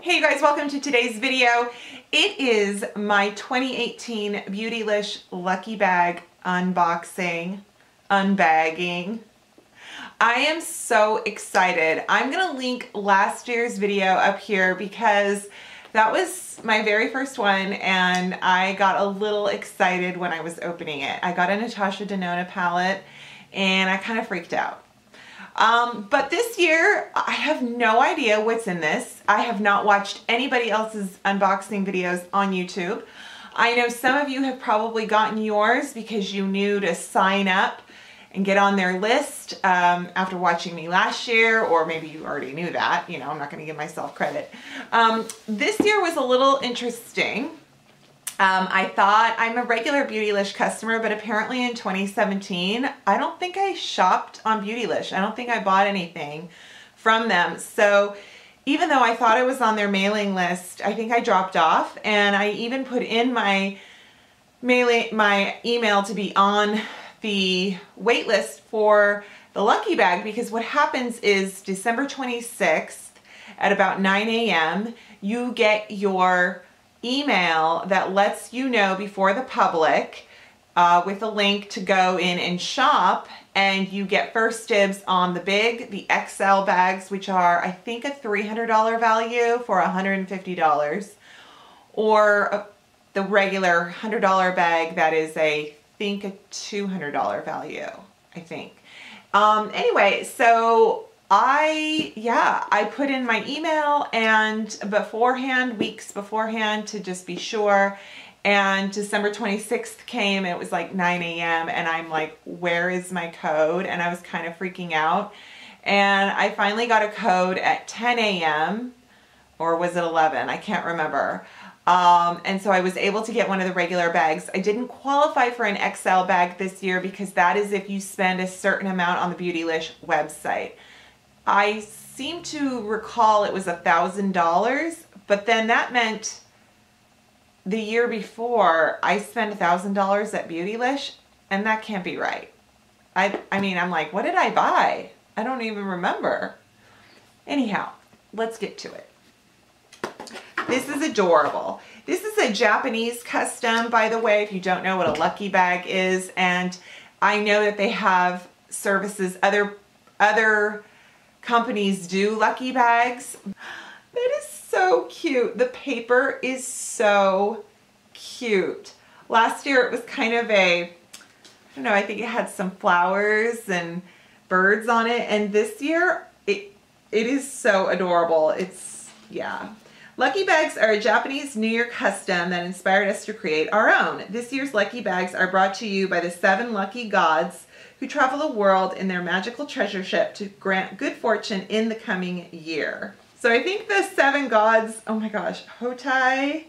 Hey you guys, welcome to today's video. It is my 2018 Beautylish Lucky Bag unboxing, unbagging. I am so excited. I'm gonna link last year's video up here because that was my very first one and I got a little excited when I was opening it. I got a Natasha Denona palette and I kind of freaked out. But this year, I have no idea what's in this. I have not watched anybody else's unboxing videos on YouTube. I know some of you have probably gotten yours because you knew to sign up and get on their list after watching me last year, or maybe you already knew that. You know, I'm not going to give myself credit. This year was a little interesting. I thought I'm a regular Beautylish customer, but apparently in 2017, I don't think I shopped on Beautylish. I don't think I bought anything from them. So even though I thought I was on their mailing list, I think I dropped off, and I even put in my email to be on the wait list for the Lucky Bag, because what happens is December 26th at about 9 a.m. you get your email that lets you know before the public with a link to go in and shop, and you get first dibs on the XL bags, which are I think a $300 value for $150, or the regular $100 bag that is I think a $200 value, I think. Anyway, so I put in my email and weeks beforehand to just be sure, and December 26th came and it was like 9 a.m. and I'm like, where is my code? And I was kind of freaking out, and I finally got a code at 10 a.m. or was it 11? I can't remember. And so I was able to get one of the regular bags. I didn't qualify for an XL bag this year because that is if you spend a certain amount on the Beautylish website. I seem to recall it was $1,000, but then that meant the year before I spent $1,000 at Beautylish, and that can't be right. I mean, I'm like, what did I buy? I don't even remember. Anyhow, let's get to it. This is adorable. This is a Japanese custom, by the way, if you don't know what a Lucky Bag is, and I know that they have services, other companies do Lucky Bags. That is so cute. The paper is so cute. Last year it was kind of I don't know, I think it had some flowers and birds on it, and this year it is so adorable. Yeah. Lucky Bags are a Japanese New Year custom that inspired us to create our own. This year's Lucky Bags are brought to you by the 7 lucky gods who travel the world in their magical treasure ship to grant good fortune in the coming year. So I think the 7 gods, oh my gosh, Hotai,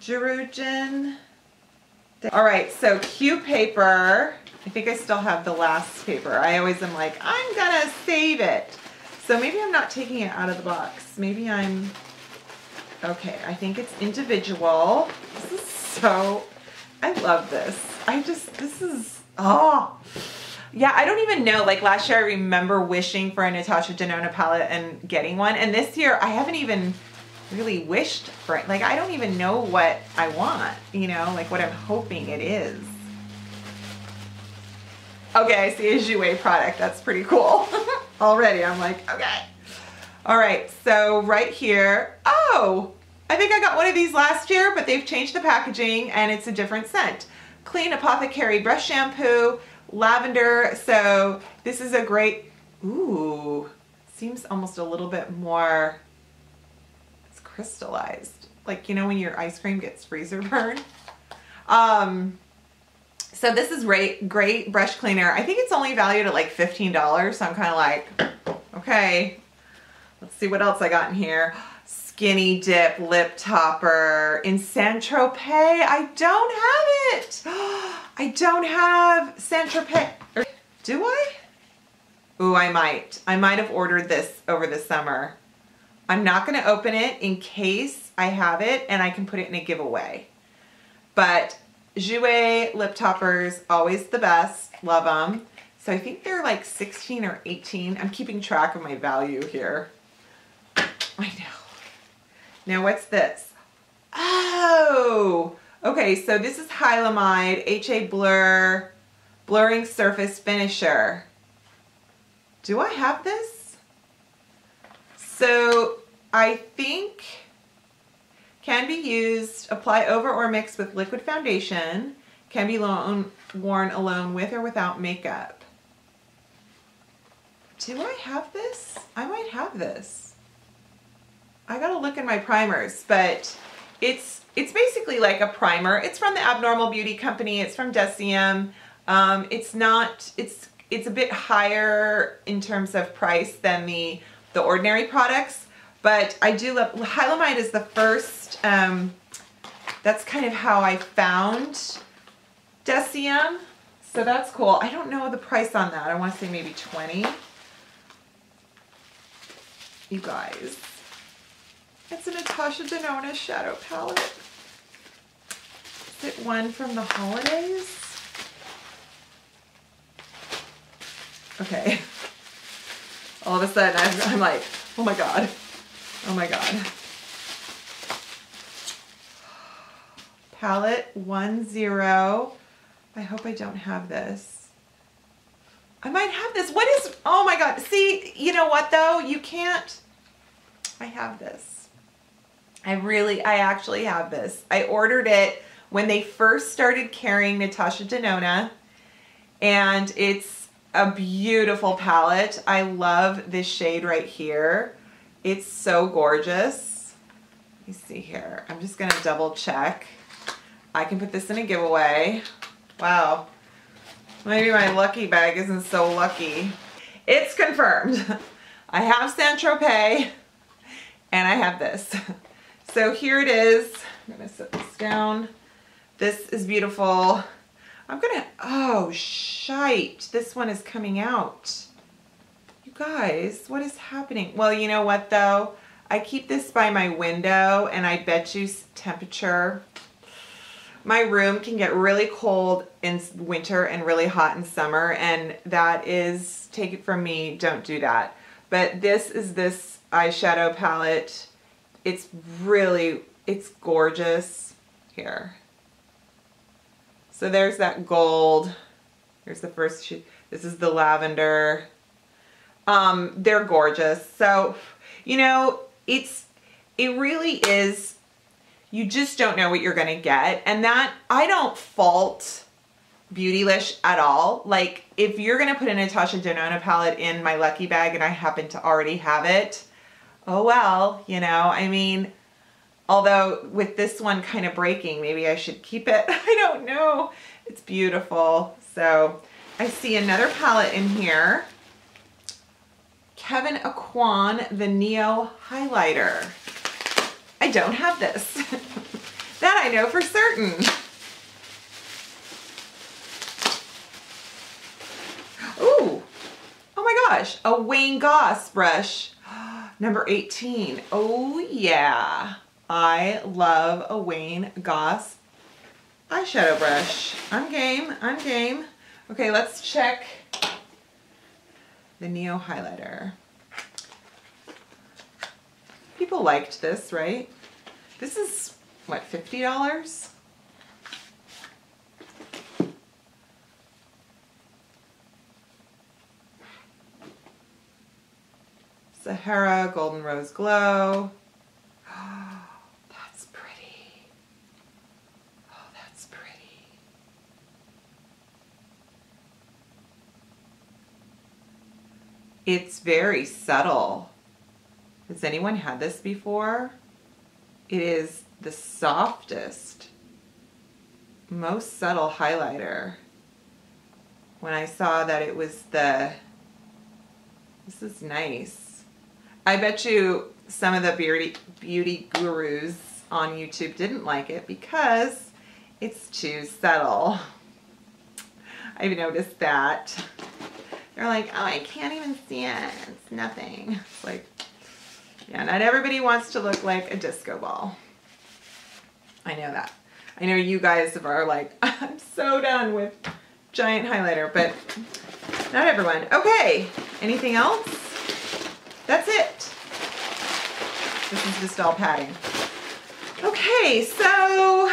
Jirujin. All right, so cute paper. I think I still have the last paper. I always am like, I'm gonna save it. So maybe I'm not taking it out of the box. Maybe I'm, okay, I think it's individual. This is so, I love this. This is, oh. Yeah, I don't even know, like last year I remember wishing for a Natasha Denona palette and getting one. And this year I haven't even really wished for it. Like I don't even know what I want, you know, like what I'm hoping it is. Okay, I see a Jouer product. That's pretty cool. Already, I'm like, okay. All right, so right here, oh, I think I got one of these last year, but they've changed the packaging and it's a different scent. Clean Apothecary Brush Shampoo, lavender. So this is a great, ooh, seems almost a little bit more, it's crystallized. Like, you know, when your ice cream gets freezer burn. So this is great brush cleaner. I think it's only valued at like $15, so I'm kind of like, okay, let's see what else I got in here. Skinny Dip Lip Topper in Saint-Tropez. I don't have it. I don't have Saint-Tropez. Do I? Ooh, I might. I might have ordered this over the summer. I'm not going to open it in case I have it and I can put it in a giveaway. But Jouer lip toppers, always the best. Love them. So I think they're like 16 or 18. I'm keeping track of my value here. I Now what's this? Oh, okay, so this is Hylamide HA Blur Blurring Surface Finisher. Do I have this? So I think can be used, apply over or mix with liquid foundation, can be worn alone with or without makeup. Do I have this? I might have this. I gotta look in my primers, but it's basically like a primer. It's from the Abnormal Beauty Company. It's from Deciem. It's a bit higher in terms of price than the ordinary products, but I do love, Hylamide is the first, that's kind of how I found Deciem, so that's cool. I don't know the price on that. I want to say maybe 20. You guys, it's a Natasha Denona shadow palette. Is it one from the holidays? Okay. All of a sudden I'm like, oh my God. Oh my God. Palette 10. I hope I don't have this. I might have this. What is, oh my God. See, you know what though? You can't, I have this. I actually have this. I ordered it when they first started carrying Natasha Denona, and it's a beautiful palette. I love this shade right here. It's so gorgeous. Let me see here. I'm just gonna double check. I can put this in a giveaway. Wow. Maybe my lucky bag isn't so lucky. It's confirmed. I have Saint-Tropez and I have this. So here it is. I'm gonna set this down. This is beautiful. I'm gonna, oh shite, this one is coming out. You guys, what is happening? Well, you know what though? I keep this by my window and I bet you temperature. My room can get really cold in winter and really hot in summer, and that is, take it from me, don't do that. But this is this eyeshadow palette. It's really, it's gorgeous. Here. So there's that gold. Here's the first sheet. This is the lavender. They're gorgeous. So, you know, it really is, you just don't know what you're gonna get. And that, I don't fault Beautylish at all. Like, if you're gonna put a Natasha Denona palette in my lucky bag and I happen to already have it, oh well, you know, I mean, although with this one kind of breaking, maybe I should keep it. I don't know. It's beautiful. So I see another palette in here. Kevyn Aucoin, the Neo Highlighter. I don't have this. That I know for certain. Ooh, oh my gosh, a Wayne Goss brush, number 18. Oh yeah. I love a Wayne Goss eyeshadow brush. I'm game, I'm game. Okay, let's check the Neo Highlighter. People liked this, right? This is, what, $50? Sahara Golden Rose Glow. That's pretty. Oh, that's pretty. It's very subtle. Has anyone had this before? It is the softest, most subtle highlighter. When I saw that it was the, this is nice. I bet you some of the beauty gurus on YouTube didn't like it because it's too subtle. I've noticed that. They're like, oh, I can't even see it. It's nothing. It's like, yeah, not everybody wants to look like a disco ball. I know that. I know you guys are like, I'm so done with giant highlighter, but not everyone. Okay, anything else? That's it. This is just all padding. Okay, so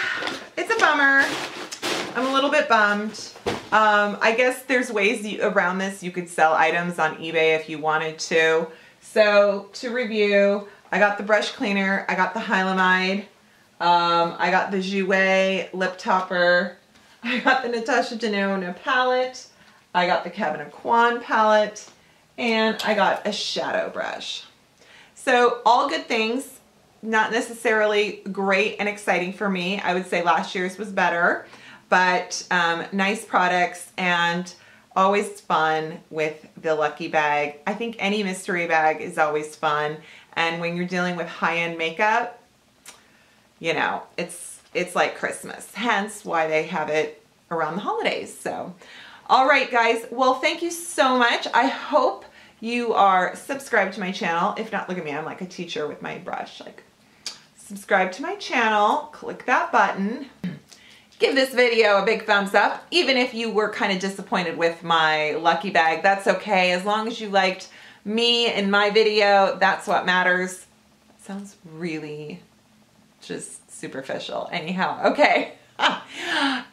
it's a bummer. I'm a little bit bummed. I guess there's ways around this. You could sell items on eBay if you wanted to. So to review, I got the brush cleaner, I got the Hylamide, I got the Jouer lip topper, I got the Natasha Denona palette, I got the Kevin Aucoin palette, and I got a shadow brush. So all good things, not necessarily great and exciting for me. I would say last year's was better, but nice products and always fun with the Lucky Bag. I think any mystery bag is always fun. And when you're dealing with high-end makeup, you know, it's like Christmas. Hence why they have it around the holidays. So, all right, guys. Well, thank you so much. I hope you are subscribed to my channel. If not, look at me. I'm like a teacher with my brush. Like, subscribe to my channel. Click that button. Give this video a big thumbs up. Even if you were kind of disappointed with my Lucky Bag, that's okay. As long as you liked me and my video, that's what matters. Sounds really just superficial. Anyhow, okay.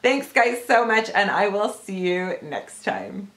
Thanks guys so much, and I will see you next time.